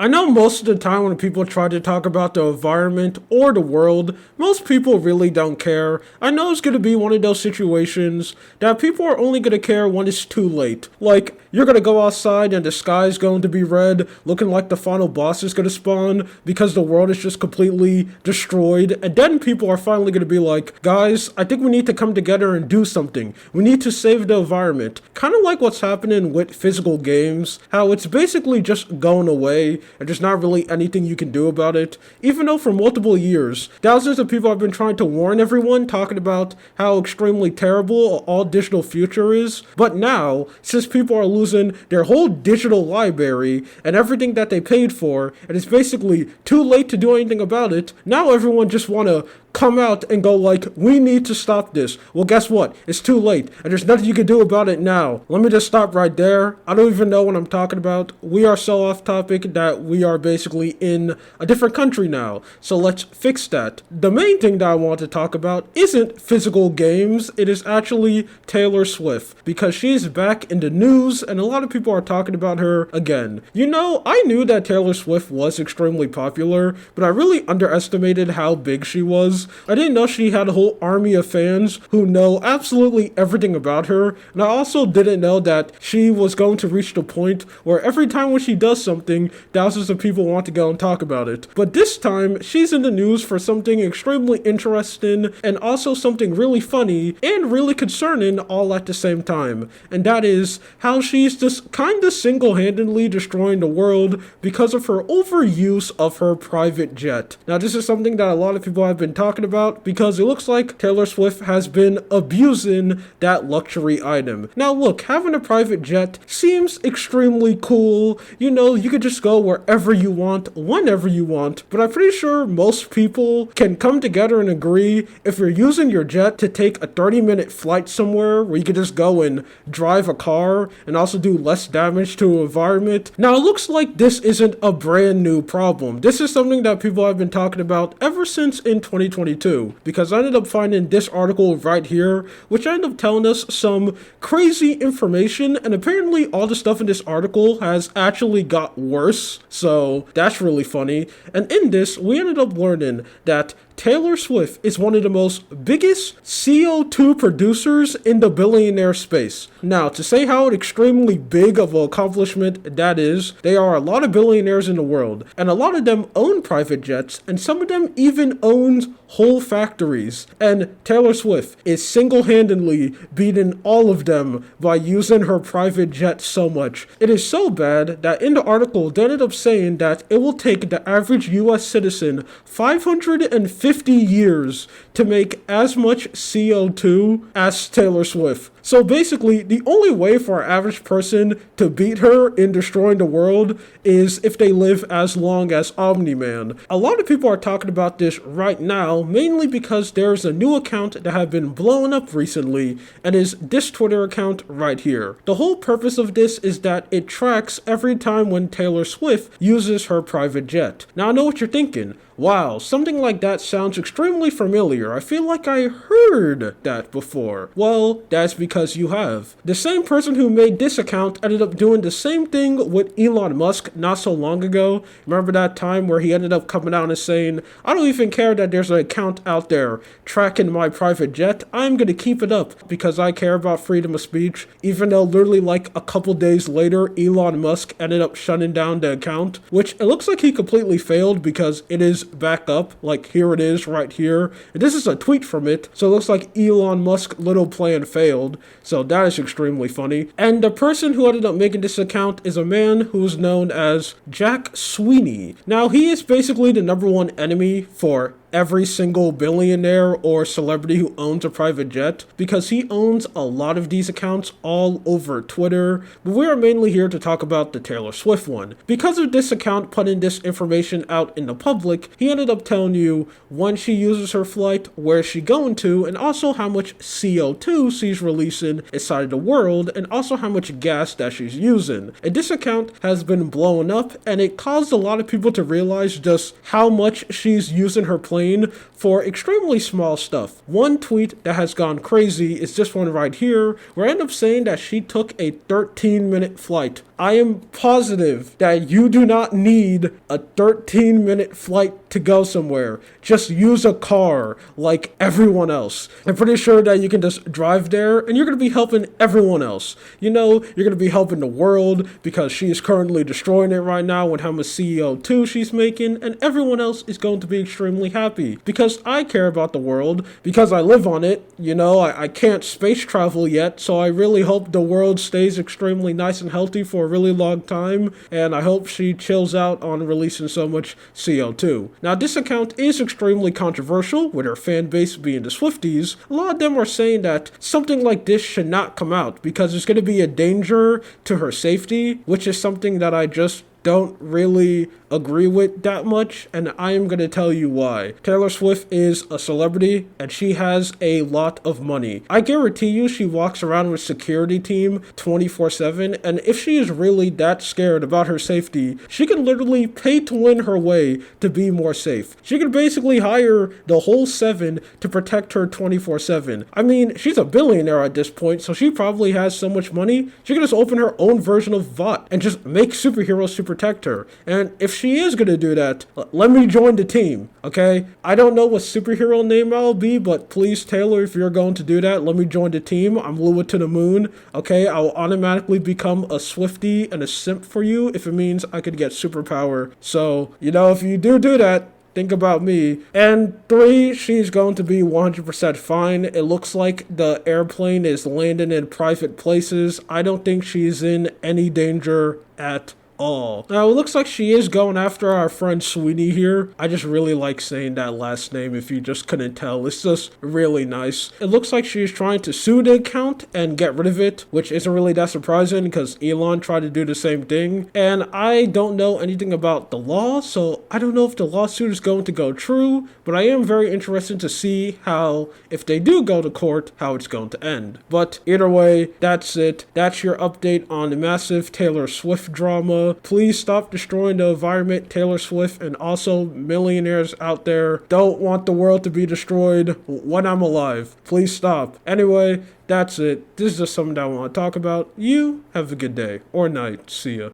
I know most of the time when people try to talk about the environment or the world, most people really don't care. I know it's going to be one of those situations that people are only going to care when it's too late. Like, you're going to go outside and the sky's going to be red, looking like the final boss is going to spawn because the world is just completely destroyed. And then people are finally going to be like, guys, I think we need to come together and do something. We need to save the environment. Kind of like what's happening with physical games, how it's basically just going away and there's not really anything you can do about it. Even though for multiple years, thousands of people have been trying to warn everyone, talking about how extremely terrible all digital future is. But now, since people are losing their whole digital library and everything that they paid for, and it's basically too late to do anything about it, now everyone just want to come out and go like, we need to stop this. Well, guess what? It's too late, and there's nothing you can do about it now. Let me just stop right there. I don't even know what I'm talking about. We are so off topic that we are basically in a different country now. So let's fix that. The main thing that I want to talk about isn't physical games. It is actually Taylor Swift, because she's back in the news, and a lot of people are talking about her again. You know, I knew that Taylor Swift was extremely popular, but I really underestimated how big she was. I didn't know she had a whole army of fans who know absolutely everything about her, and I also didn't know that she was going to reach the point where every time when she does something, thousands of people want to go and talk about it. But this time, she's in the news for something extremely interesting and also something really funny and really concerning all at the same time. And that is how she's just kind of single-handedly destroying the world because of her overuse of her private jet. Now, this is something that a lot of people have been talking about because it looks like Taylor Swift has been abusing that luxury item. Now look, having a private jet seems extremely cool. You know, you could just go wherever you want, whenever you want, but I'm pretty sure most people can come together and agree if you're using your jet to take a 30-minute flight somewhere where you could just go and drive a car and also do less damage to the environment. Now it looks like this isn't a brand new problem. This is something that people have been talking about ever since in 2022, because I ended up finding this article right here, which ended up telling us some crazy information, and apparently all the stuff in this article has actually got worse, so that's really funny. And in this, we ended up learning that Taylor Swift is one of the most biggest CO2 producers in the billionaire space. Now, to say how extremely big of an accomplishment that is, there are a lot of billionaires in the world, and a lot of them own private jets, and some of them even owns whole factories. And Taylor Swift is single-handedly beating all of them by using her private jet so much. It is so bad that in the article, they ended up saying that it will take the average US citizen 550 years to make as much CO2 as Taylor Swift. So basically, the only way for an average person to beat her in destroying the world is if they live as long as Omni-Man. A lot of people are talking about this right now, mainly because there's a new account that have been blowing up recently, and is this Twitter account right here. The whole purpose of this is that it tracks every time when Taylor Swift uses her private jet. Now I know what you're thinking. Wow, something like that sounds extremely familiar. I feel like I heard that before. Well, that's because you have. The same person who made this account ended up doing the same thing with Elon Musk not so long ago. Remember that time where he ended up coming out and saying, I don't even care that there's an account out there tracking my private jet. I'm gonna keep it up because I care about freedom of speech. Even though literally like a couple days later, Elon Musk ended up shutting down the account, which it looks like he completely failed because it is back up. Like here it is right here. And this is a tweet from it. So it looks like Elon Musk little plan failed. So that is extremely funny. And the person who ended up making this account is a man who's known as Jack Sweeney. Now he is basically the number one enemy for every single billionaire or celebrity who owns a private jet, because he owns a lot of these accounts all over Twitter. But we are mainly here to talk about the Taylor Swift one. Because of this account putting this information out in the public, he ended up telling you when she uses her flight, where she's going to, and also how much CO2 she's releasing inside of the world, and also how much gas that she's using. And this account has been blowing up, and it caused a lot of people to realize just how much she's using her plane complain for extremely small stuff. One tweet that has gone crazy is this one right here, where I end up saying that she took a 13-minute flight. I am positive that you do not need a 13-minute flight to go somewhere. Just use a car like everyone else. I'm pretty sure that you can just drive there and you're going to be helping everyone else. You know, you're going to be helping the world because she is currently destroying it right now with how much CO2 she's making, and everyone else is going to be extremely happy because I care about the world, because I live on it. You know, I can't space travel yet, so I really hope the world stays extremely nice and healthy for a really long time, and I hope she chills out on releasing so much CO2. Now, this account is extremely controversial, with her fan base being the Swifties. A lot of them are saying that something like this should not come out because it's going to be a danger to her safety, which is something that I just don't really agree with that much, and I am going to tell you why. Taylor Swift is a celebrity and she has a lot of money. I guarantee you she walks around with security team 24/7, and if she is really that scared about her safety, she can literally pay to win her way to be more safe. She could basically hire the whole 7 to protect her 24/7. I mean, she's a billionaire at this point, so she probably has so much money, she could just open her own version of VOT and just make superheroes to protect her. And if she is going to do that, let me join the team, okay? I don't know what superhero name I'll be, but please, Taylor, if you're going to do that, let me join the team. I'm Lua to the moon, okay? I'll automatically become a Swiftie and a simp for you if it means I could get superpower. So, you know, if you do that, think about me. And 3, she's going to be 100% fine. It looks like the airplane is landing in private places. I don't think she's in any danger at all. Now, it looks like she is going after our friend Sweetie here. I just really like saying that last name if you just couldn't tell. It's just really nice. It looks like she's trying to sue the account and get rid of it, which isn't really that surprising because Elon tried to do the same thing. And I don't know anything about the law, so I don't know if the lawsuit is going to go true, but I am very interested to see how, if they do go to court, how it's going to end. But either way, that's it. That's your update on the massive Taylor Swift drama. Please stop destroying the environment, Taylor Swift, and also millionaires out there don't want the world to be destroyed when I'm alive. Please stop. Anyway, that's it. This is just something that I want to talk about. You have a good day or night. See ya.